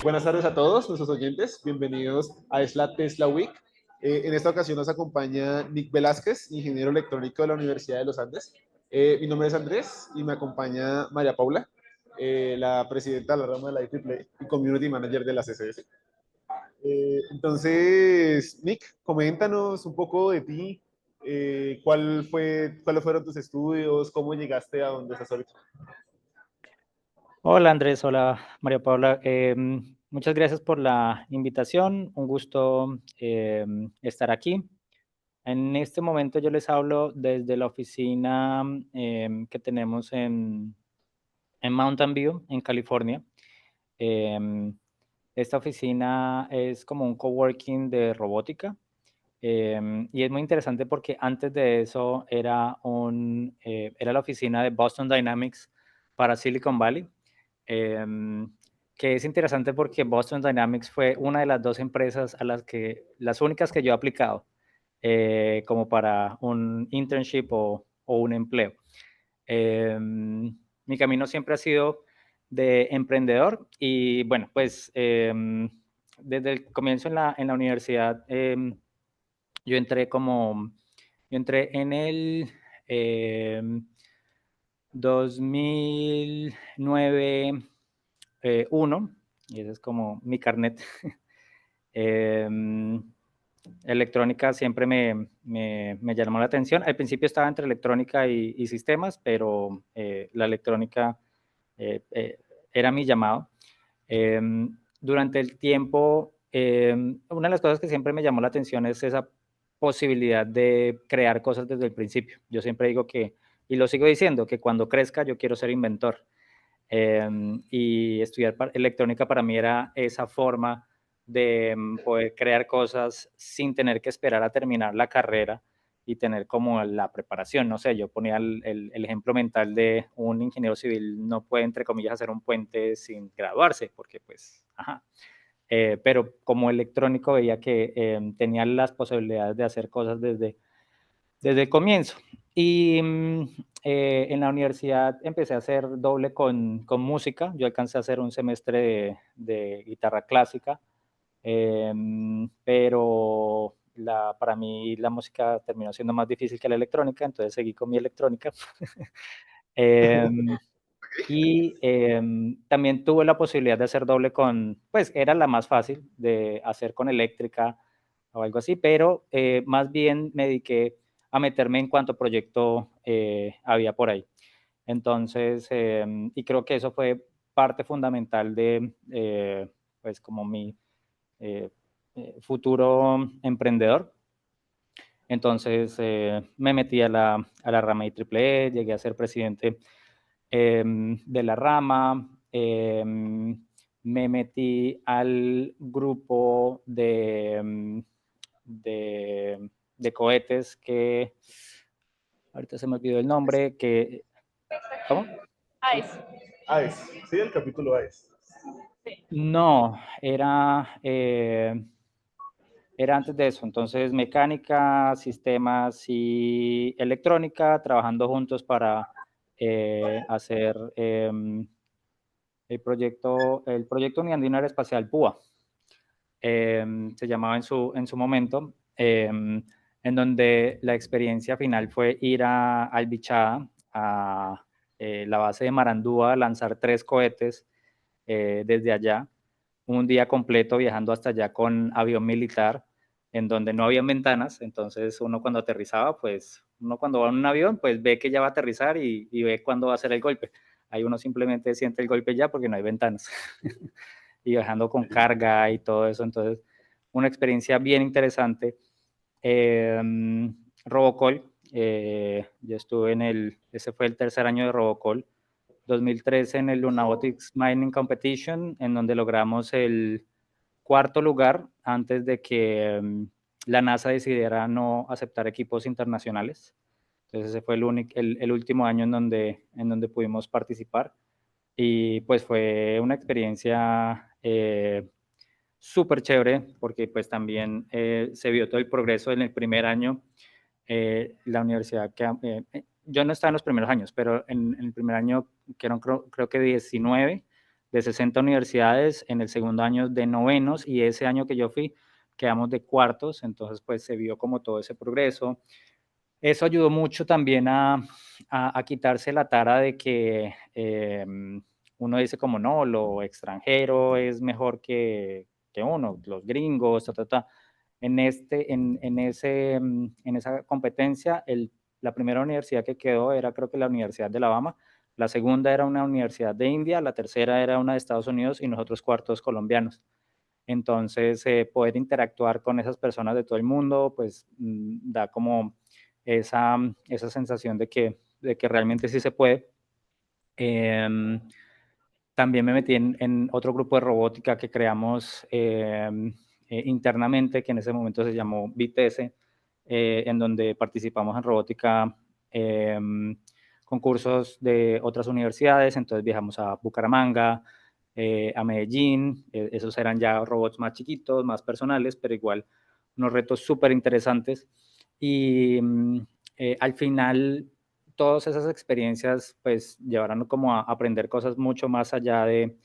Buenas tardes a todos nuestros oyentes, bienvenidos a la Tesla Week. En esta ocasión nos acompaña Nick Velázquez, ingeniero electrónico de la Universidad de los Andes. Mi nombre es Andrés y me acompaña María Paula, la presidenta de la rama de la IEEE y Community Manager de la CSS. Entonces, Nick, coméntanos un poco de ti, cuáles fueron tus estudios, cómo llegaste a donde estás ahorita. Hola Andrés, hola María Paula. Muchas gracias por la invitación. Un gusto estar aquí. En este momento yo les hablo desde la oficina que tenemos en Mountain View, en California. Em, Esta oficina es como un coworking de robótica. Y es muy interesante porque antes de eso era la oficina de Boston Dynamics para Silicon Valley. Em, que es interesante porque Boston Dynamics fue una de las dos empresas las únicas que yo he aplicado como para un internship o un empleo. Mi camino siempre ha sido de emprendedor y bueno, pues desde el comienzo en la universidad yo entré yo entré en el eh, 2009 1, y ese es como mi carnet. Em, Electrónica siempre me llamó la atención. Al principio estaba entre electrónica y sistemas, pero la electrónica eh, era mi llamado. Durante el tiempo, una de las cosas que siempre me llamó la atención es esa posibilidad de crear cosas desde el principio. Yo siempre digo y lo sigo diciendo, que cuando crezca yo quiero ser inventor. Y estudiar electrónica para mí era esa forma de poder crear cosas sin tener que esperar a terminar la carrera y tener como la preparación. No sé, yo ponía el ejemplo mental de un ingeniero civil no puede, entre comillas, hacer un puente sin graduarse, porque pues, ajá. Pero como electrónico veía que tenía las posibilidades de hacer cosas desde el comienzo. Y en la universidad empecé a hacer doble con música. Yo alcancé a hacer un semestre de guitarra clásica, pero para mí la música terminó siendo más difícil que la electrónica, entonces seguí con mi electrónica. Em, También tuve la posibilidad de hacer doble pues era la más fácil de hacer con eléctrica o algo así, pero más bien me dediqué a meterme en cuanto proyecto había por ahí. Entonces, y creo que eso fue parte fundamental de, pues, como mi eh, futuro emprendedor. Entonces, me metí a la rama IEEE, llegué a ser presidente de la rama, me metí al grupo de cohetes que, ahorita se me olvidó el nombre, ¿cómo? AES. AES, sí, el capítulo AES. Sí. No, era antes de eso, entonces mecánica, sistemas y electrónica, trabajando juntos para hacer el proyecto Uniandino Aeroespacial PUA, se llamaba en su momento, en donde la experiencia final fue ir a Albichada, a la base de Marandúa, lanzar 3 cohetes desde allá, un día completo viajando hasta allá con avión militar, en donde no había ventanas, entonces uno cuando aterrizaba, pues uno cuando va en un avión, pues ve que ya va a aterrizar y ve cuándo va a hacer el golpe. Ahí uno simplemente siente el golpe ya porque no hay ventanas. Y viajando con carga y todo eso, entonces una experiencia bien interesante. Eh, Robocall, yo estuve ese fue el tercer año de Robocall, 2013 en el Lunabotics Mining Competition, en donde logramos el cuarto lugar antes de que la NASA decidiera no aceptar equipos internacionales. Entonces ese fue el último año en donde pudimos participar y pues fue una experiencia súper chévere porque pues también se vio todo el progreso en el primer año. La universidad yo no estaba en los primeros años, pero en el primer año, que eran creo que 19, de 60 universidades, en el segundo año de novenos, y ese año que yo fui quedamos de cuartos, entonces pues se vio como todo ese progreso. Eso ayudó mucho también a quitarse la tara de que uno dice como no, lo extranjero es mejor que uno, los gringos, ta, ta, ta. En esa competencia, la primera universidad que quedó era creo que la Universidad de Alabama, la segunda era una universidad de India, la tercera era una de Estados Unidos y nosotros cuartos colombianos. Entonces, poder interactuar con esas personas de todo el mundo, pues da como esa sensación de que realmente sí se puede. También me metí en otro grupo de robótica que creamos internamente, que en ese momento se llamó BITES, en donde participamos en robótica, concursos de otras universidades. Entonces viajamos a Bucaramanga, a Medellín. Esos eran ya robots más chiquitos, más personales, pero igual unos retos súper interesantes. Y al final todas esas experiencias pues llevaron como a aprender cosas mucho más allá de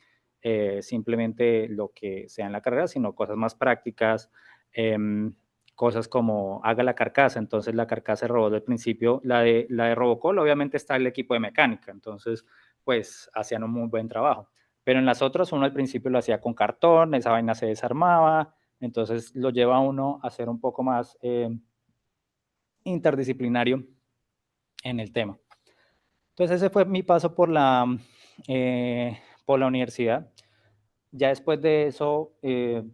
simplemente lo que sea en la carrera, sino cosas más prácticas, eh, cosas como haga la carcasa. Entonces la carcasa de robot del principio, la de Robocall, obviamente está el equipo de mecánica, entonces pues hacían un muy buen trabajo. Pero en las otras uno al principio lo hacía con cartón, esa vaina se desarmaba, entonces lo lleva a uno a ser un poco más interdisciplinario en el tema. Entonces ese fue mi paso por la universidad. Ya después de eso,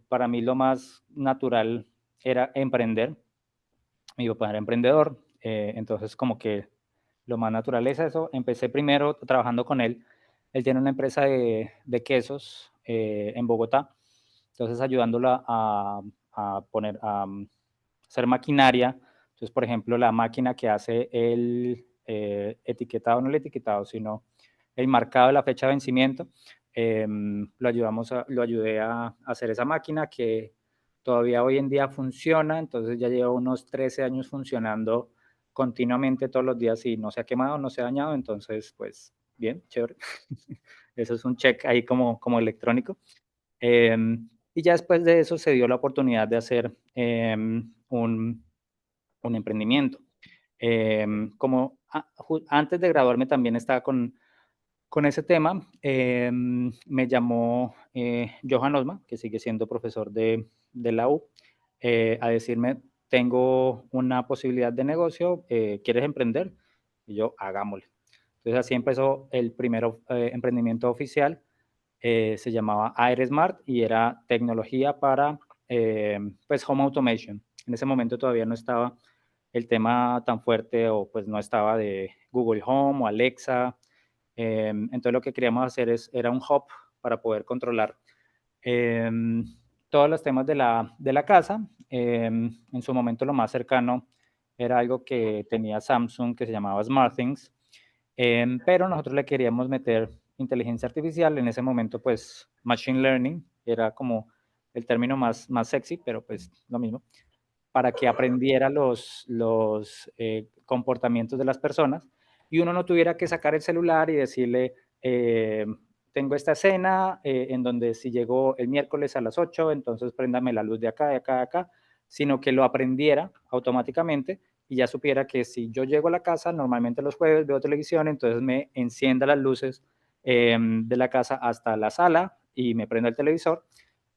para mí lo más natural era emprender. Mi papá era emprendedor, entonces como que lo más natural es eso. Empecé primero trabajando con él. Él tiene una empresa de quesos en Bogotá, entonces ayudándola a hacer maquinaria. Entonces, por ejemplo, la máquina que hace el etiquetado, no el etiquetado, sino el marcado de la fecha de vencimiento, lo ayudé a hacer esa máquina que todavía hoy en día funciona. Entonces ya lleva unos 13 años funcionando continuamente todos los días y no se ha quemado, no se ha dañado. Entonces, pues bien, chévere. Eso es un check ahí como electrónico. Y ya después de eso se dio la oportunidad de hacer un emprendimiento. Antes de graduarme también estaba con ese tema. Me llamó Johan Osma, que sigue siendo profesor de la U, a decirme, tengo una posibilidad de negocio, ¿quieres emprender? Y yo, hagámosle. Entonces así empezó el primer emprendimiento oficial. Se llamaba AirSmart y era tecnología para pues home automation. En ese momento todavía no estaba el tema tan fuerte, o pues no estaba de Google Home o Alexa. Entonces lo que queríamos hacer era un hub para poder controlar eh, todos los temas de la casa. En su momento lo más cercano era algo que tenía Samsung que se llamaba SmartThings, pero nosotros le queríamos meter inteligencia artificial. En ese momento pues Machine Learning era como el término más sexy, pero pues lo mismo, para que aprendiera los comportamientos de las personas y uno no tuviera que sacar el celular y decirle, tengo esta escena en donde si llegó el miércoles a las 8, entonces préndame la luz de acá, de acá, de acá, sino que lo aprendiera automáticamente y ya supiera que si yo llego a la casa, normalmente los jueves veo televisión, entonces me encienda las luces de la casa hasta la sala y me prenda el televisor.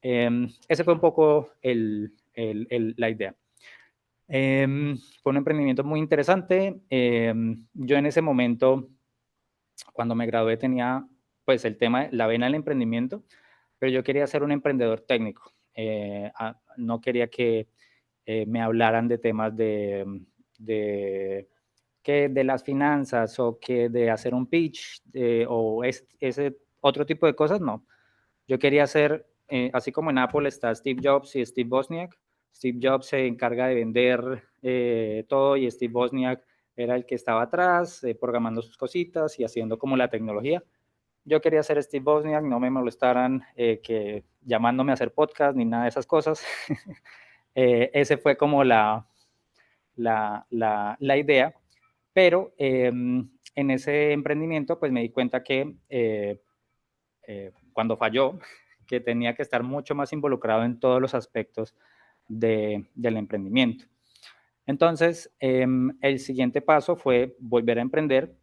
Ese fue un poco la idea. Fue un emprendimiento muy interesante. Yo en ese momento, cuando me gradué, tenía pues el tema, la vena del emprendimiento, pero yo quería ser un emprendedor técnico. No quería que me hablaran de temas de, que de las finanzas o que de hacer un pitch ese otro tipo de cosas, no. Yo quería ser, así como en Apple está Steve Jobs y Steve Wozniak. Steve Jobs se encarga de vender todo y Steve Wozniak era el que estaba atrás, programando sus cositas y haciendo como la tecnología. Yo quería ser Steve Wozniak, no me molestaran que llamándome a hacer podcast ni nada de esas cosas. Ese fue como la idea, pero en ese emprendimiento pues me di cuenta que cuando falló, que tenía que estar mucho más involucrado en todos los aspectos del emprendimiento. Entonces, el siguiente paso fue volver a emprender.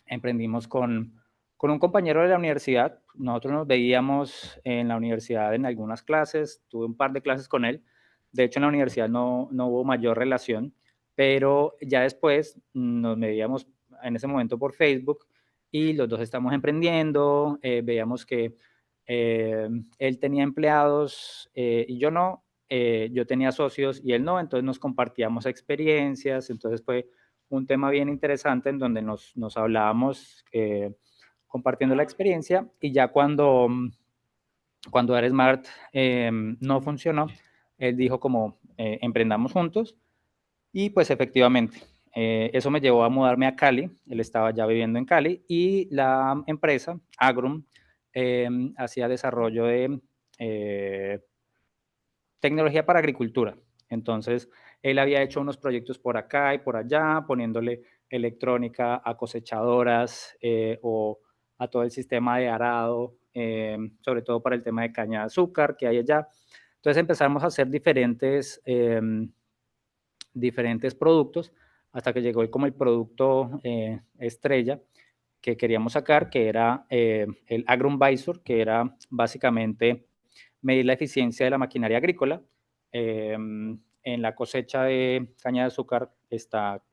Emprendimos con un compañero de la universidad. Nosotros nos veíamos en la universidad en algunas clases, tuve un par de clases con él. De hecho, en la universidad no hubo mayor relación, pero ya después nos veíamos en ese momento por Facebook y los dos estamos emprendiendo. Veíamos que él tenía empleados y yo no. Yo tenía socios y él no, entonces nos compartíamos experiencias. Entonces fue un tema bien interesante en donde nos hablábamos compartiendo la experiencia, y ya cuando AirSmart no funcionó, él dijo como emprendamos juntos, y pues efectivamente eso me llevó a mudarme a Cali. Él estaba ya viviendo en Cali y la empresa Agrum hacía desarrollo de tecnología para agricultura. Entonces, él había hecho unos proyectos por acá y por allá, poniéndole electrónica a cosechadoras o a todo el sistema de arado, sobre todo para el tema de caña de azúcar que hay allá. Entonces empezamos a hacer diferentes productos hasta que llegó como el producto estrella que queríamos sacar, que era el Agrum Visor, que era básicamente medir la eficiencia de la maquinaria agrícola. En la cosecha de caña de azúcar está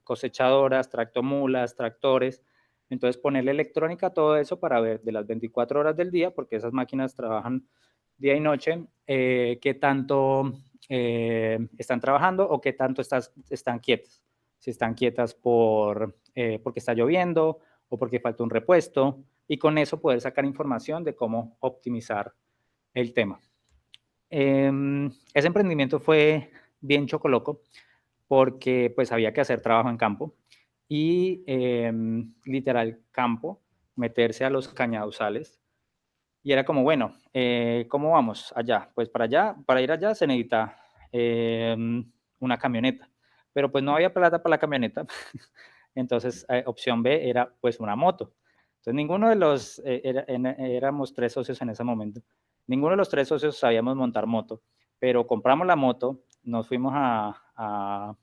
cosechadoras, tractomulas, tractores. Entonces ponerle electrónica a todo eso para ver de las 24 horas del día, porque esas máquinas trabajan día y noche, qué tanto están trabajando o qué tanto están quietas. Si están quietas porque está lloviendo o porque falta un repuesto, y con eso poder sacar información de cómo optimizar el tema. Ese emprendimiento fue bien chocoloco porque pues había que hacer trabajo en campo y literal campo, meterse a los cañaduzales, y era como, bueno, ¿cómo vamos allá? Pues para ir allá se necesita una camioneta, pero pues no había plata para la camioneta. Entonces opción B era pues una moto. Entonces ninguno de éramos tres socios en ese momento, ninguno de los tres socios sabíamos montar moto, pero compramos la moto, nos fuimos a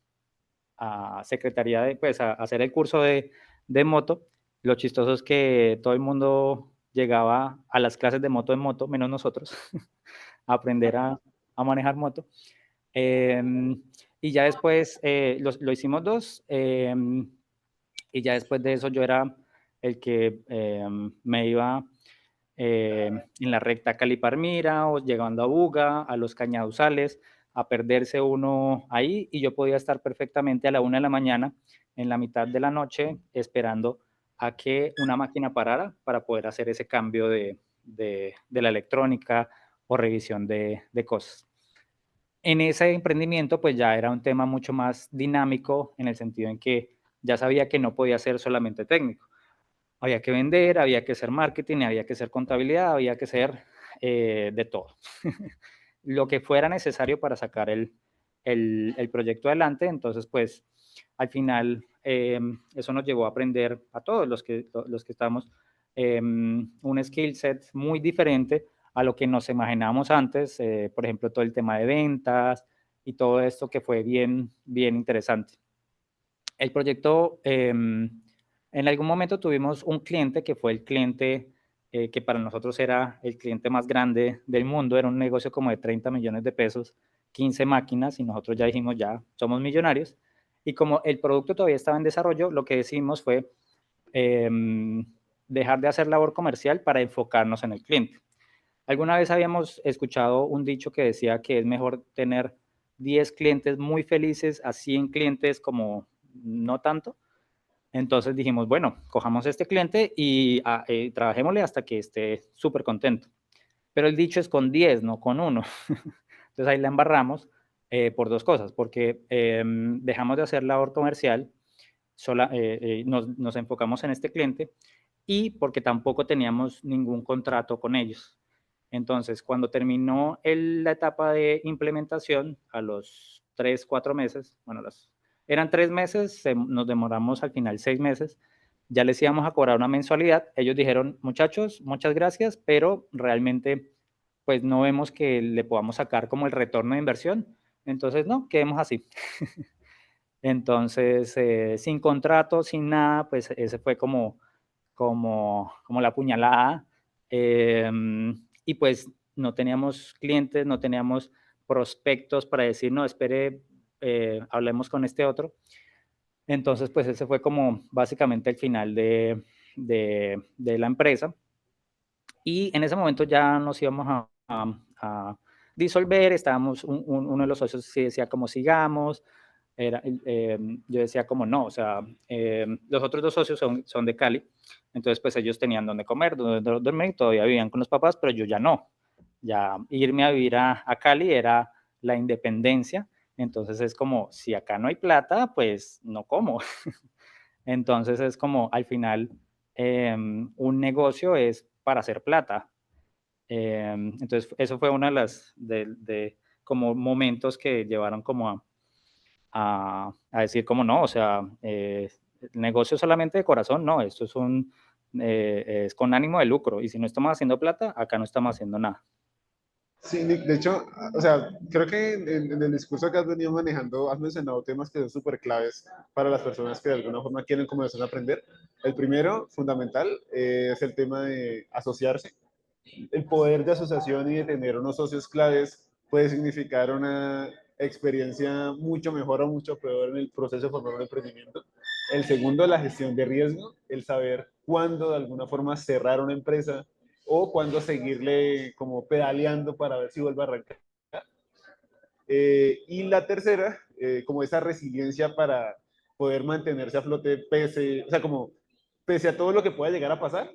Secretaría pues a hacer el curso de moto. Lo chistoso es que todo el mundo llegaba a las clases de moto en moto, menos nosotros, a aprender a manejar moto. Y ya después lo hicimos dos, y ya después de eso yo era el que me iba en la recta Cali-Palmira o llegando a Buga, a los Cañaduzales, a perderse uno ahí, y yo podía estar perfectamente a la 1 de la mañana, en la mitad de la noche, esperando a que una máquina parara para poder hacer ese cambio de la electrónica o revisión de cosas. En ese emprendimiento pues ya era un tema mucho más dinámico, en el sentido en que ya sabía que no podía ser solamente técnico. Había que vender, había que hacer marketing, había que hacer contabilidad, había que hacer de todo. Lo que fuera necesario para sacar el proyecto adelante. Entonces, pues, al final, eso nos llevó a aprender a todos los que estamos un skill set muy diferente a lo que nos imaginábamos antes. Por ejemplo, todo el tema de ventas y todo esto, que fue bien, bien interesante. El proyecto, en algún momento tuvimos un cliente que fue el cliente que para nosotros era el cliente más grande del mundo. Era un negocio como de 30 millones de pesos, 15 máquinas, y nosotros ya dijimos, ya somos millonarios. Y como el producto todavía estaba en desarrollo, lo que decidimos fue dejar de hacer labor comercial para enfocarnos en el cliente. Alguna vez habíamos escuchado un dicho que decía que es mejor tener 10 clientes muy felices a 100 clientes como no tanto. Entonces dijimos, bueno, cojamos este cliente y trabajémosle hasta que esté súper contento. Pero el dicho es con 10, no con 1. Entonces ahí la embarramos por dos cosas, porque dejamos de hacer labor comercial, nos enfocamos en este cliente, y porque tampoco teníamos ningún contrato con ellos. Entonces, cuando terminó la etapa de implementación, a los 3, 4 meses, bueno, eran 3 meses, nos demoramos al final 6 meses, ya les íbamos a cobrar una mensualidad. Ellos dijeron, muchachos, muchas gracias, pero realmente pues no vemos que le podamos sacar como el retorno de inversión. Entonces, no, quedemos así. Entonces, sin contrato, sin nada, pues ese fue como la puñalada. Y pues no teníamos clientes, no teníamos prospectos para decir, no, espere, hablemos con este otro. Entonces, pues ese fue como básicamente el final de la empresa. Y en ese momento ya nos íbamos a disolver, estábamos, uno de los socios sí decía como sigamos, yo decía como no, o sea, los otros dos socios son de Cali, entonces pues ellos tenían donde comer, donde dormir, todavía vivían con los papás, pero yo ya no, ya irme a vivir a Cali era la independencia, entonces es como, si acá no hay plata, pues no como. Entonces es como, al final, un negocio es para hacer plata. Entonces eso fue una de las, como momentos que llevaron como a decir como no, o sea, el negocio solamente de corazón, no, esto es con ánimo de lucro y si no estamos haciendo plata, acá no estamos haciendo nada. Sí, Nick, de hecho, o sea, creo que en el discurso que has venido manejando has mencionado temas que son súper claves para las personas que de alguna forma quieren comenzar a aprender. El primero, fundamental, es el tema de asociarse. El poder de asociación y de tener unos socios claves puede significar una experiencia mucho mejor o mucho peor en el proceso de formar un emprendimiento. El segundo, la gestión de riesgo, el saber cuándo de alguna forma cerrar una empresa o cuándo seguirle como pedaleando para ver si vuelve a arrancar. Y la tercera, como esa resiliencia para poder mantenerse a flote pese, o sea, como pese a todo lo que pueda llegar a pasar,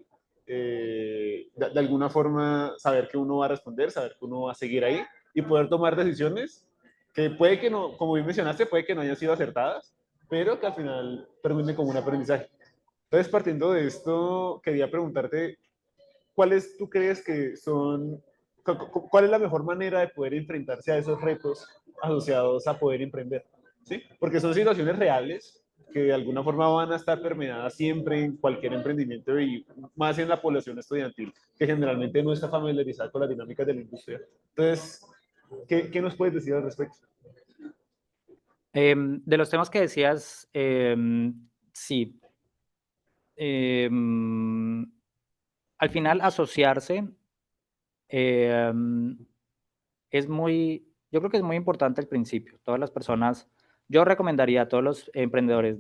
de alguna forma saber que uno va a responder, saber que uno va a seguir ahí y poder tomar decisiones que puede que no, como bien mencionaste, puede que no hayan sido acertadas, pero que al final terminen como un aprendizaje. Entonces, partiendo de esto, quería preguntarte, ¿cuáles tú crees que son, cuál es la mejor manera de poder enfrentarse a esos retos asociados a poder emprender? ¿Sí? Porque son situaciones reales que de alguna forma van a estar permeadas siempre en cualquier emprendimiento y más en la población estudiantil, que generalmente no está familiarizada con las dinámicas de la industria. Entonces, ¿qué nos puedes decir al respecto? De los temas que decías, sí, em, al final asociarse em, yo creo que es muy importante al principio. Todas las personas, yo recomendaría a todos los emprendedores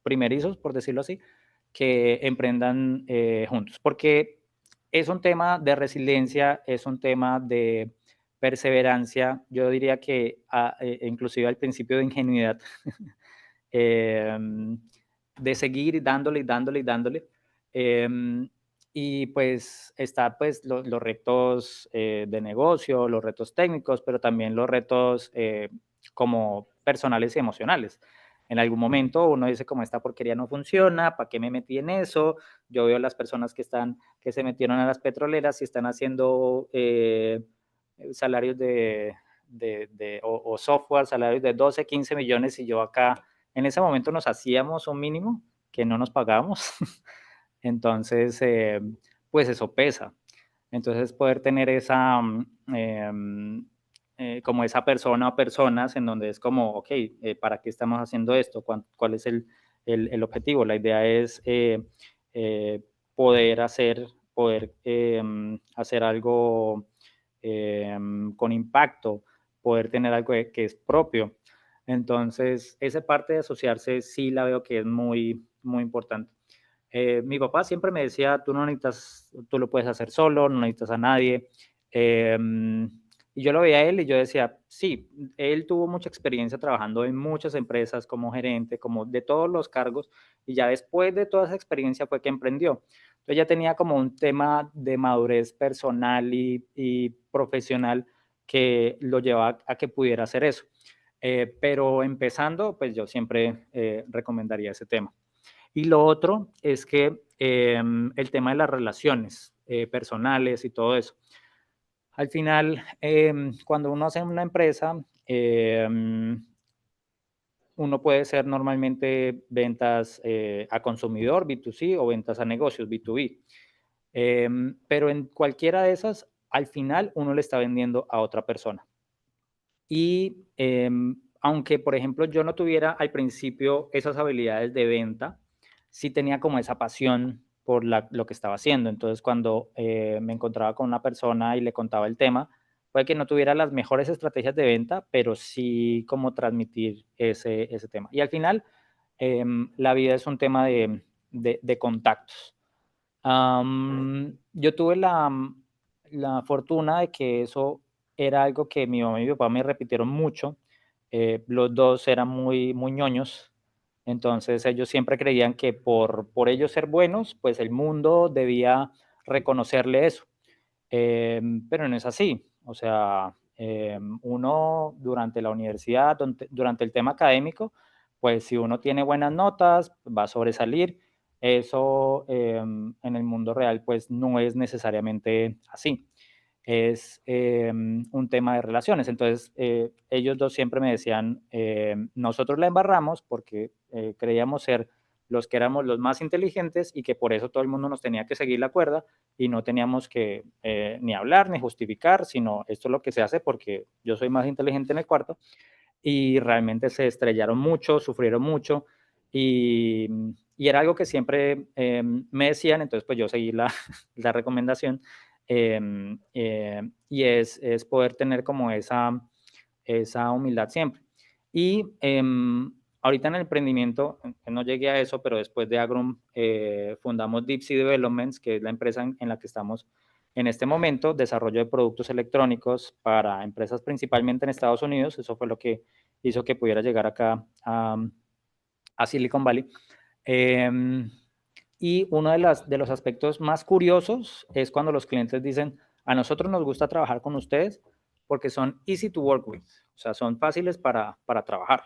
primerizos, por decirlo así, que emprendan juntos, porque es un tema de resiliencia, es un tema de perseverancia, yo diría que inclusive al principio de ingenuidad, em, de seguir dándole y dándole y dándole. Em, y pues está pues los retos de negocio, los retos técnicos, pero también los retos como personales y emocionales. En algún momento uno dice como esta porquería no funciona, ¿para qué me metí en eso? Yo veo las personas que se metieron a las petroleras y están haciendo salarios o software, salarios de 12, 15 millones y yo acá en ese momento nos hacíamos un mínimo que no nos pagábamos. Entonces, pues eso pesa. Entonces, poder tener como esa persona o personas en donde es como, ok, ¿para qué estamos haciendo esto? ¿Cuál es el objetivo? La idea es eh, poder hacer algo con impacto, poder tener algo que es propio. Entonces, esa parte de asociarse sí la veo que es muy, muy importante. Mi papá siempre me decía, tú no necesitas, tú lo puedes hacer solo, no necesitas a nadie. Eh, y yo lo veía a él y yo decía, sí, él tuvo mucha experiencia trabajando en muchas empresas como gerente, como de todos los cargos, y ya después de toda esa experiencia fue que emprendió. Entonces ya tenía como un tema de madurez personal y profesional que lo llevaba a que pudiera hacer eso. Pero empezando, pues yo siempre recomendaría ese tema. Y lo otro es que el tema de las relaciones personales y todo eso. Al final, cuando uno hace una empresa, uno puede ser normalmente ventas a consumidor, B2C, o ventas a negocios, B2B. Pero en cualquiera de esas, al final uno le está vendiendo a otra persona. Y aunque, por ejemplo, yo no tuviera al principio esas habilidades de venta, sí tenía como esa pasión por lo que estaba haciendo. Entonces, cuando me encontraba con una persona y le contaba el tema, puede que no tuviera las mejores estrategias de venta, pero sí como transmitir ese tema. Y al final, la vida es un tema de contactos. Yo tuve la fortuna de que eso era algo que mi mamá y mi papá me repitieron mucho. Los dos eran muy, muy ñoños, entonces ellos siempre creían que por ellos ser buenos, pues el mundo debía reconocerle eso. Pero no es así. O sea, uno durante la universidad, durante el tema académico, pues si uno tiene buenas notas, va a sobresalir. Eso en el mundo real, pues no es necesariamente así. Es un tema de relaciones. Entonces, ellos dos siempre me decían, nosotros la embarramos porque creíamos ser los que éramos los más inteligentes y que por eso todo el mundo nos tenía que seguir la cuerda y no teníamos que ni hablar ni justificar, sino esto es lo que se hace porque yo soy más inteligente en el cuarto. Y realmente se estrellaron mucho, sufrieron mucho y, y era algo que siempre me decían, entonces pues yo seguí la, la recomendación y es poder tener como esa humildad siempre. Y ahorita en el emprendimiento, no llegué a eso, pero después de Agrum fundamos Deep Sea Developments, que es la empresa en la que estamos en este momento, desarrollo de productos electrónicos para empresas principalmente en Estados Unidos. Eso fue lo que hizo que pudiera llegar acá a Silicon Valley. Y uno de los aspectos más curiosos es cuando los clientes dicen, a nosotros nos gusta trabajar con ustedes porque son easy to work with, o sea, son fáciles para trabajar.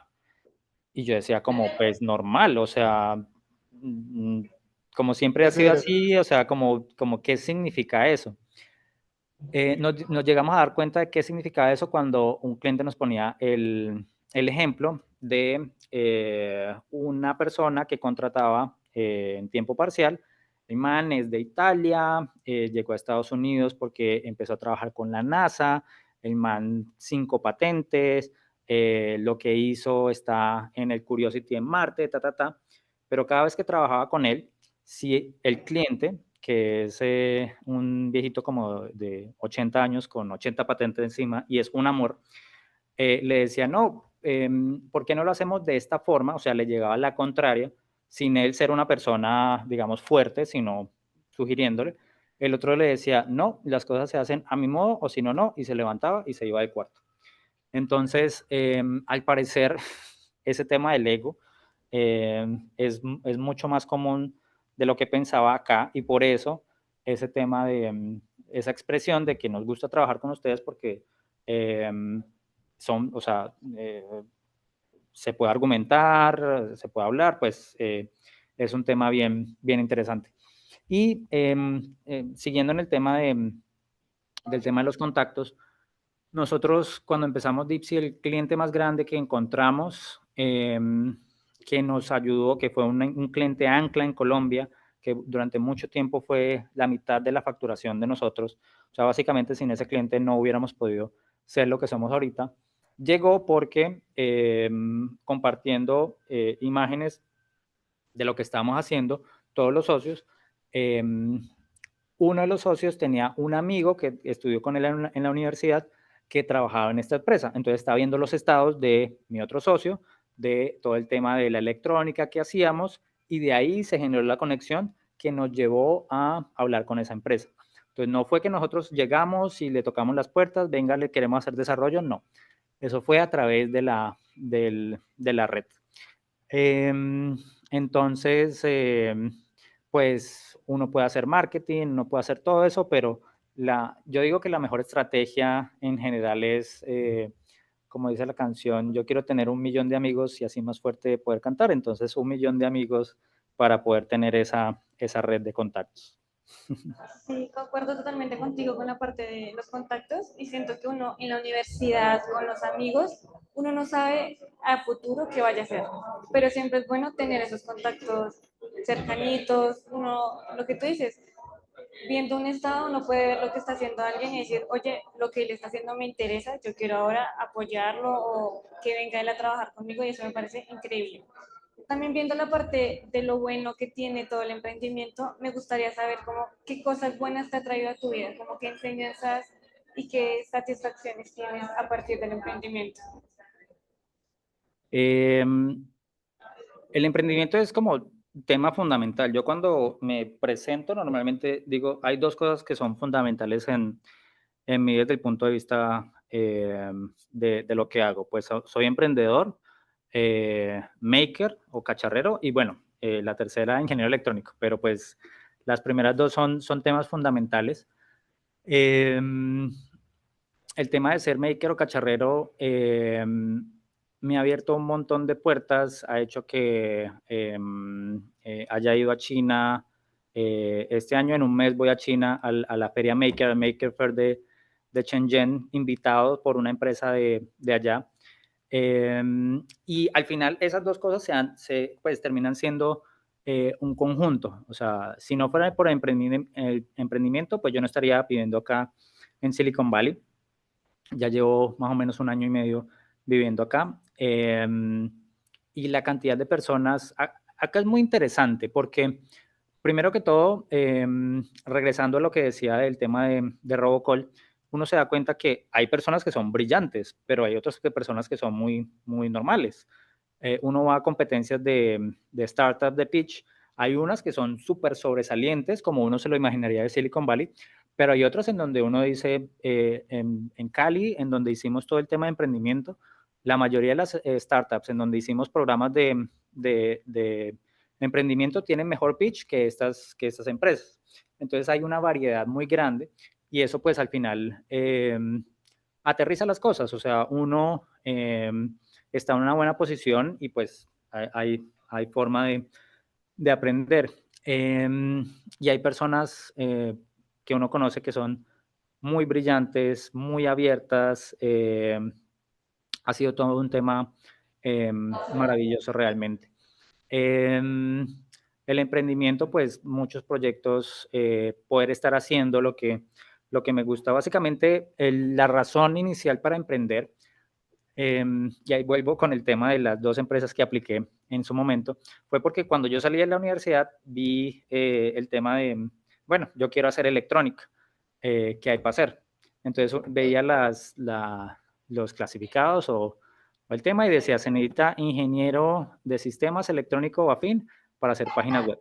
Y yo decía como, pues normal, o sea, como siempre ha Es sido decir, así, o sea, como ¿qué significa eso? Nos llegamos a dar cuenta de qué significaba eso cuando un cliente nos ponía el ejemplo de una persona que contrataba en tiempo parcial. El man es de Italia, llegó a Estados Unidos porque empezó a trabajar con la NASA, el man 5 patentes, lo que hizo está en el Curiosity en Marte, pero cada vez que trabajaba con él, si el cliente, que es un viejito como de 80 años con 80 patentes encima y es un amor, le decía, no, ¿por qué no lo hacemos de esta forma? O sea, le llegaba la contraria, sin él ser una persona, digamos, fuerte, sino sugiriéndole. El otro le decía, no, las cosas se hacen a mi modo o si no, no, y se levantaba y se iba del cuarto. Entonces, al parecer, ese tema del ego es mucho más común de lo que pensaba acá y por eso ese tema de esa expresión de que nos gusta trabajar con ustedes porque son, o sea, se puede argumentar, se puede hablar, pues es un tema bien, bien interesante. Y siguiendo en el tema del tema de los contactos, nosotros cuando empezamos Dipsy, el cliente más grande que encontramos, que nos ayudó, que fue un cliente ancla en Colombia, que durante mucho tiempo fue la mitad de la facturación de nosotros. O sea, básicamente sin ese cliente no hubiéramos podido ser lo que somos ahorita. Llegó porque compartiendo imágenes de lo que estábamos haciendo, todos los socios, uno de los socios tenía un amigo que estudió con él en la universidad que trabajaba en esta empresa. Entonces estaba viendo los estados de mi otro socio, de todo el tema de la electrónica que hacíamos y de ahí se generó la conexión que nos llevó a hablar con esa empresa. Entonces no fue que nosotros llegamos y le tocamos las puertas, venga, le queremos hacer desarrollo, no. Eso fue a través de la red. Entonces, pues uno puede hacer marketing, uno puede hacer todo eso, pero yo digo que la mejor estrategia en general es, como dice la canción, yo quiero tener 1 millón de amigos y así más fuerte poder cantar. Entonces, 1 millón de amigos para poder tener esa red de contactos. Sí, concuerdo totalmente contigo con la parte de los contactos y siento que uno en la universidad con los amigos uno no sabe a futuro qué vaya a hacer, pero siempre es bueno tener esos contactos cercanitos, uno, lo que tú dices, viendo un estado uno puede ver lo que está haciendo alguien y decir, oye, lo que él está haciendo me interesa, yo quiero ahora apoyarlo o que venga él a trabajar conmigo y eso me parece increíble. También viendo la parte de lo bueno que tiene todo el emprendimiento, me gustaría saber cómo, qué cosas buenas te ha traído a tu vida, como qué enseñanzas y qué satisfacciones tienes a partir del emprendimiento. Em, el emprendimiento es como tema fundamental. Yo cuando me presento normalmente digo, hay dos cosas que son fundamentales en mí desde el punto de vista de lo que hago. Pues soy emprendedor, maker o cacharrero y bueno, la tercera ingeniero electrónico, pero pues las primeras dos son temas fundamentales. El tema de ser maker o cacharrero me ha abierto un montón de puertas, ha hecho que haya ido a China. Este año en un mes voy a China a la feria Maker, al Maker Fair de Shenzhen, invitado por una empresa de allá. Y al final esas dos cosas pues, terminan siendo un conjunto. O sea, si no fuera por el emprendimiento, pues yo no estaría viviendo acá en Silicon Valley. Ya llevo más o menos un año y medio viviendo acá. Y la cantidad de personas, acá es muy interesante porque, primero que todo, regresando a lo que decía del tema de Robocall, uno se da cuenta que hay personas que son brillantes, pero hay otras personas que son muy, muy normales. Uno va a competencias de startup, de pitch, hay unas que son súper sobresalientes, como uno se lo imaginaría de Silicon Valley, pero hay otras en donde uno dice, en Cali, en donde hicimos todo el tema de emprendimiento, la mayoría de las startups en donde hicimos programas de emprendimiento tienen mejor pitch que estas empresas. Entonces hay una variedad muy grande y eso pues al final aterriza las cosas, o sea, uno está en una buena posición y pues hay forma de aprender. Y hay personas que uno conoce que son muy brillantes, muy abiertas. Ha sido todo un tema maravilloso realmente. El emprendimiento, pues muchos proyectos, poder estar haciendo lo que me gusta. Básicamente, la razón inicial para emprender, y ahí vuelvo con el tema de las dos empresas que apliqué en su momento, fue porque cuando yo salí de la universidad vi el tema de, bueno, yo quiero hacer electrónica, ¿qué hay para hacer? Entonces veía los clasificados o el tema y decía, se necesita ingeniero de sistemas electrónico o afín para hacer páginas web.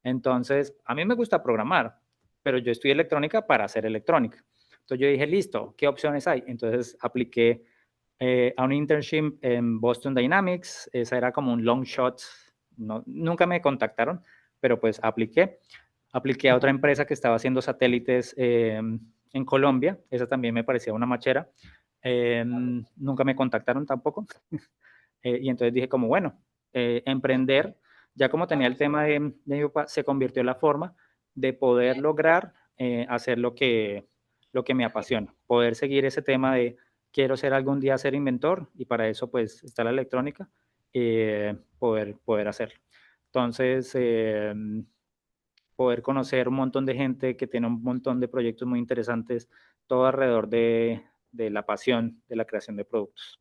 Entonces, a mí me gusta programar, pero yo estudié electrónica para hacer electrónica. Entonces yo dije, listo, ¿qué opciones hay? Entonces apliqué a un internship en Boston Dynamics, esa era como un long shot, no, nunca me contactaron, pero pues apliqué a otra empresa que estaba haciendo satélites en Colombia, esa también me parecía una machera, nunca me contactaron tampoco, y entonces dije como, bueno, emprender, ya como tenía el tema de mi papá, se convirtió en la forma de poder lograr hacer lo que me apasiona, poder seguir ese tema de quiero ser algún día ser inventor y para eso pues está la electrónica, poder hacerlo. Entonces, poder conocer un montón de gente que tiene un montón de proyectos muy interesantes, todo alrededor de la pasión de la creación de productos.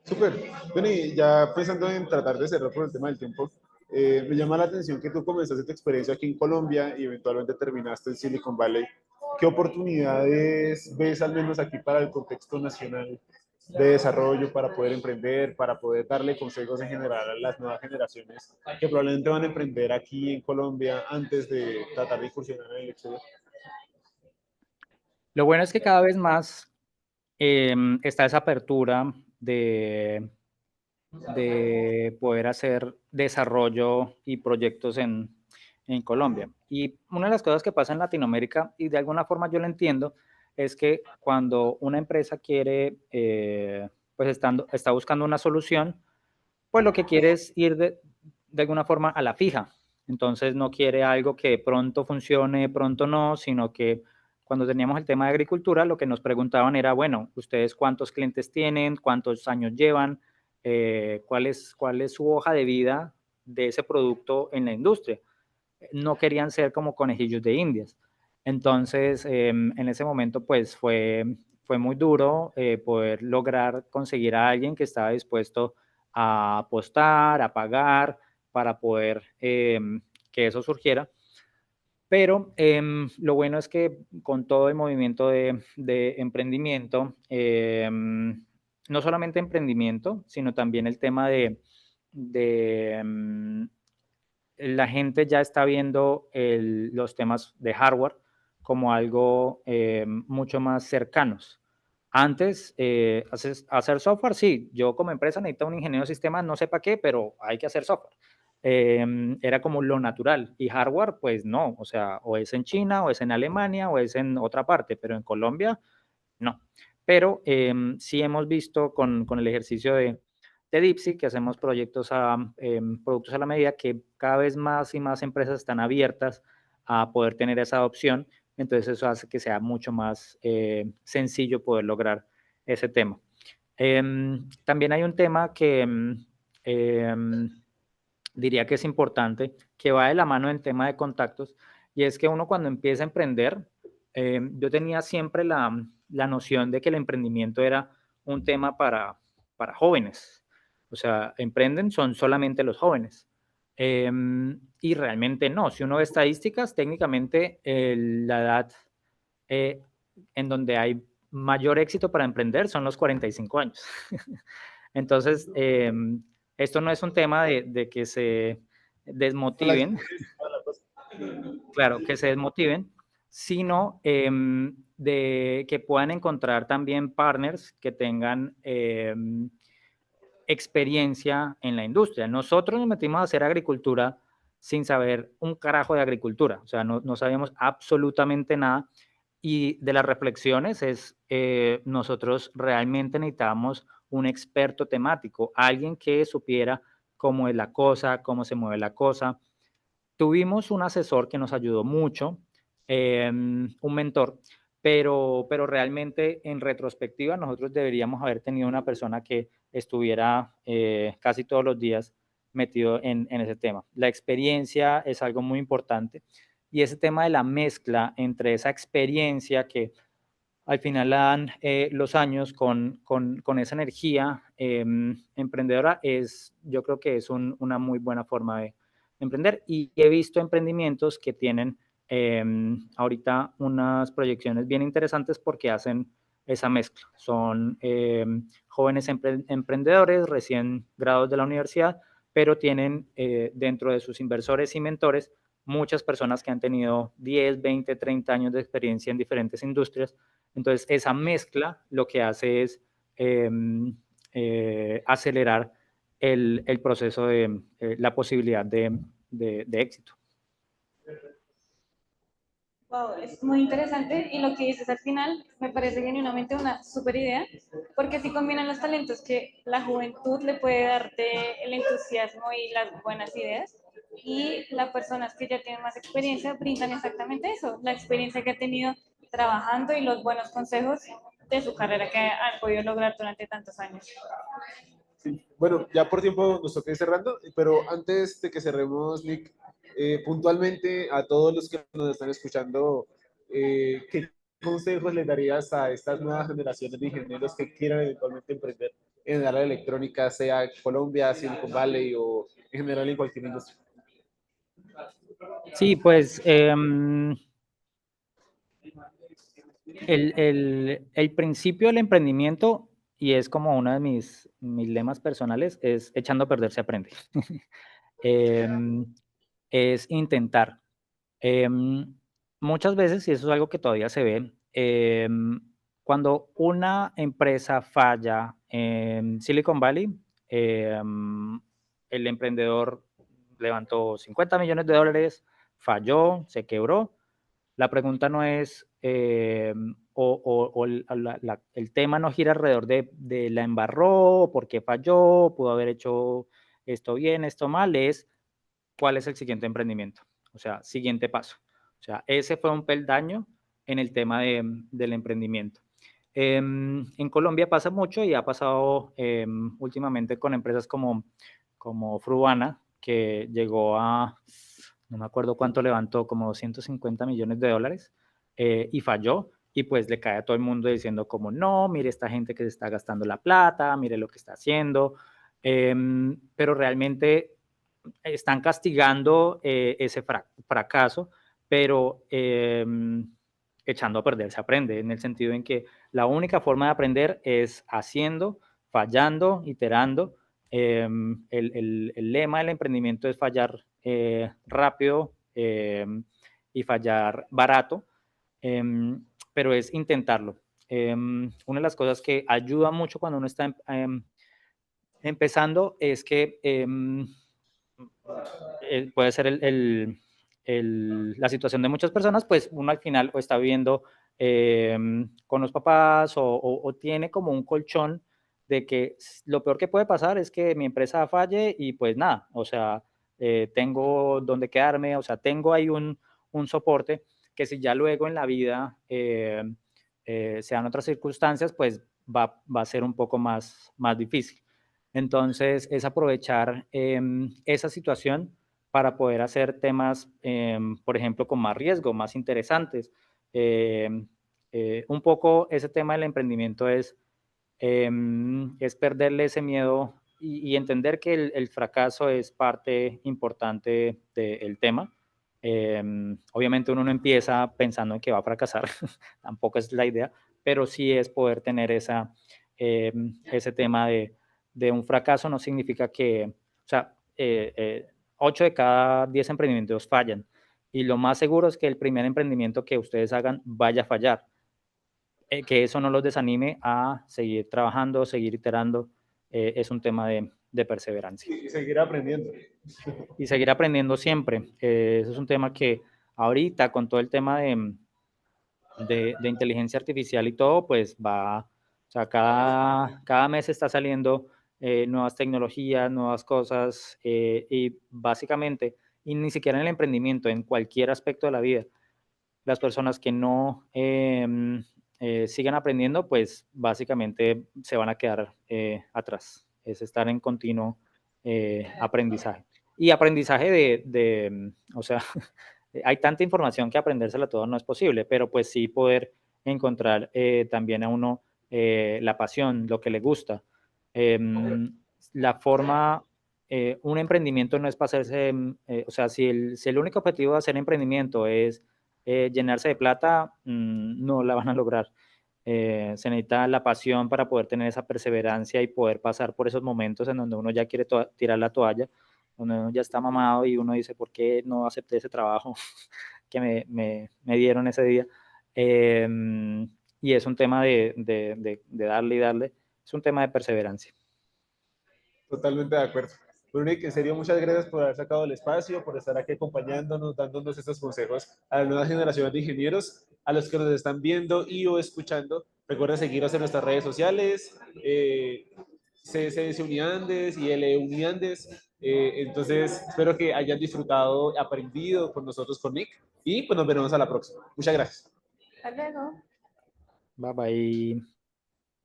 Súper. Bueno, y ya pensando en tratar de cerrar por el tema del tiempo, me llama la atención que tú comenzaste tu experiencia aquí en Colombia y eventualmente terminaste en Silicon Valley. ¿Qué oportunidades ves al menos aquí para el contexto nacional de desarrollo, para poder emprender, para poder darle consejos en general a las nuevas generaciones que probablemente van a emprender aquí en Colombia antes de tratar de incursionar en el exterior? Lo bueno es que cada vez más está esa apertura de poder hacer desarrollo y proyectos en Colombia. Y una de las cosas que pasa en Latinoamérica, y de alguna forma yo lo entiendo, es que cuando una empresa quiere, pues está buscando una solución, pues lo que quiere es ir de alguna forma a la fija. Entonces no quiere algo que pronto funcione, pronto no, sino que cuando teníamos el tema de agricultura, lo que nos preguntaban era, bueno, ¿ustedes cuántos clientes tienen? ¿Cuántos años llevan? ¿Cuál es su hoja de vida de ese producto en la industria? No querían ser como conejillos de indias. Entonces, en ese momento, pues fue muy duro poder lograr conseguir a alguien que estaba dispuesto a apostar, a pagar, para poder que eso surgiera. Pero lo bueno es que con todo el movimiento de emprendimiento, no solamente emprendimiento, sino también el tema de la gente ya está viendo los temas de hardware como algo mucho más cercanos. Antes, hacer software, sí, yo como empresa necesito un ingeniero de sistemas, no sé para qué, pero hay que hacer software. Era como lo natural. Y hardware, pues no, o sea, o es en China, o es en Alemania, o es en otra parte, pero en Colombia, no. Pero sí hemos visto con el ejercicio de Dipsy, que hacemos productos a la medida, que cada vez más y más empresas están abiertas a poder tener esa adopción. Entonces eso hace que sea mucho más sencillo poder lograr ese tema. También hay un tema que diría que es importante, que va de la mano en tema de contactos, y es que uno cuando empieza a emprender, yo tenía siempre la noción de que el emprendimiento era un tema para jóvenes. O sea, emprenden son solamente los jóvenes. Y realmente no. Si uno ve estadísticas, técnicamente la edad eh, en donde hay mayor éxito para emprender son los 45 años. Entonces, esto no es un tema de que se desmotiven, claro, que se desmotiven, sino de que puedan encontrar también partners que tengan experiencia en la industria. Nosotros nos metimos a hacer agricultura sin saber un carajo de agricultura, o sea, no sabíamos absolutamente nada. Y de las reflexiones es, nosotros realmente necesitábamos un experto temático, alguien que supiera cómo es la cosa, cómo se mueve la cosa. Tuvimos un asesor que nos ayudó mucho, un mentor, pero realmente en retrospectiva nosotros deberíamos haber tenido una persona que estuviera casi todos los días metido en ese tema. La experiencia es algo muy importante y ese tema de la mezcla entre esa experiencia que al final la dan los años con esa energía emprendedora, yo creo que es una muy buena forma de emprender. Y he visto emprendimientos que tienen ahorita unas proyecciones bien interesantes porque hacen esa mezcla. Son jóvenes emprendedores recién graduados de la universidad, pero tienen dentro de sus inversores y mentores muchas personas que han tenido 10, 20, 30 años de experiencia en diferentes industrias. Entonces, esa mezcla lo que hace es acelerar el proceso de la posibilidad de éxito. Wow, es muy interesante y lo que dices al final me parece genuinamente una súper idea, porque así combinan los talentos que la juventud le puede darte el entusiasmo y las buenas ideas, y las personas que ya tienen más experiencia brindan exactamente eso, la experiencia que ha tenido trabajando y los buenos consejos de su carrera que han podido lograr durante tantos años. Sí. Bueno, ya por tiempo nos toca ir cerrando, pero antes de que cerremos, Nick, puntualmente a todos los que nos están escuchando, ¿qué consejos les darías a estas nuevas generaciones de ingenieros que quieran eventualmente emprender en el área de electrónica, sea Colombia, Silicon Valley o en general en cualquier industria? Sí, pues el principio del emprendimiento, y es como uno de mis lemas personales, es echando a perder se aprende. Es intentar. Muchas veces, y eso es algo que todavía se ve, cuando una empresa falla en Silicon Valley, el emprendedor levantó $50 millones, falló, se quebró. La pregunta no es, o el tema no gira alrededor de la embarró, por qué falló, pudo haber hecho esto bien, esto mal, es cuál es el siguiente emprendimiento, o sea, siguiente paso. O sea, ese fue un peldaño, en el tema del emprendimiento. En Colombia pasa mucho y ha pasado últimamente con empresas como Frubana, que llegó a, no me acuerdo cuánto levantó, como $250 millones y falló. Y pues le cae a todo el mundo diciendo como, no, mire esta gente que se está gastando la plata, mire lo que está haciendo. Pero realmente están castigando ese fracaso, pero echando a perder se aprende, en el sentido en que la única forma de aprender es haciendo, fallando, iterando. El lema del emprendimiento es fallar rápido y fallar barato, pero es intentarlo. Una de las cosas que ayuda mucho cuando uno está empezando es que puede ser la situación de muchas personas, pues uno al final o está viviendo con los papás o tiene como un colchón de que lo peor que puede pasar es que mi empresa falle y pues nada, o sea, tengo donde quedarme, o sea, tengo ahí un soporte que si ya luego en la vida se dan otras circunstancias, pues va a ser un poco más difícil. Entonces, es aprovechar esa situación para poder hacer temas, por ejemplo, con más riesgo, más interesantes. Un poco ese tema del emprendimiento es perderle ese miedo y entender que el fracaso es parte importante del tema. Obviamente uno no empieza pensando en que va a fracasar, tampoco es la idea, pero sí es poder tener ese tema de un fracaso no significa que, o sea, 8 de cada 10 emprendimientos fallan y lo más seguro es que el primer emprendimiento que ustedes hagan vaya a fallar. Que eso no los desanime a seguir trabajando, seguir iterando, es un tema de perseverancia. Y seguir aprendiendo. Y seguir aprendiendo siempre. Eso es un tema que ahorita con todo el tema de inteligencia artificial y todo, pues o sea, cada mes está saliendo nuevas tecnologías, nuevas cosas y básicamente, y ni siquiera en el emprendimiento, en cualquier aspecto de la vida, las personas que no sigan aprendiendo, pues básicamente se van a quedar atrás. Es estar en continuo aprendizaje. Y aprendizaje o sea, hay tanta información que aprendérsela todo no es posible, pero pues sí poder encontrar también a uno la pasión, lo que le gusta. La forma, un emprendimiento no es para hacerse, o sea, si el único objetivo de hacer emprendimiento es llenarse de plata, no la van a lograr. Se necesita la pasión para poder tener esa perseverancia y poder pasar por esos momentos en donde uno ya quiere tirar la toalla, donde uno ya está mamado y uno dice, ¿por qué no acepté ese trabajo que me dieron ese día? Y es un tema de darle y darle, es un tema de perseverancia. Totalmente de acuerdo. Bueno, Nick, en serio, muchas gracias por haber sacado el espacio, por estar aquí acompañándonos, dándonos estos consejos a las nuevas generaciones de ingenieros, a los que nos están viendo y o escuchando. Recuerden seguirnos en nuestras redes sociales, CS Uniandes y L Uniandes. Entonces, espero que hayan disfrutado, aprendido con nosotros, con Nick, y pues nos veremos a la próxima. Muchas gracias. Hasta luego. Bye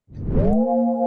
bye.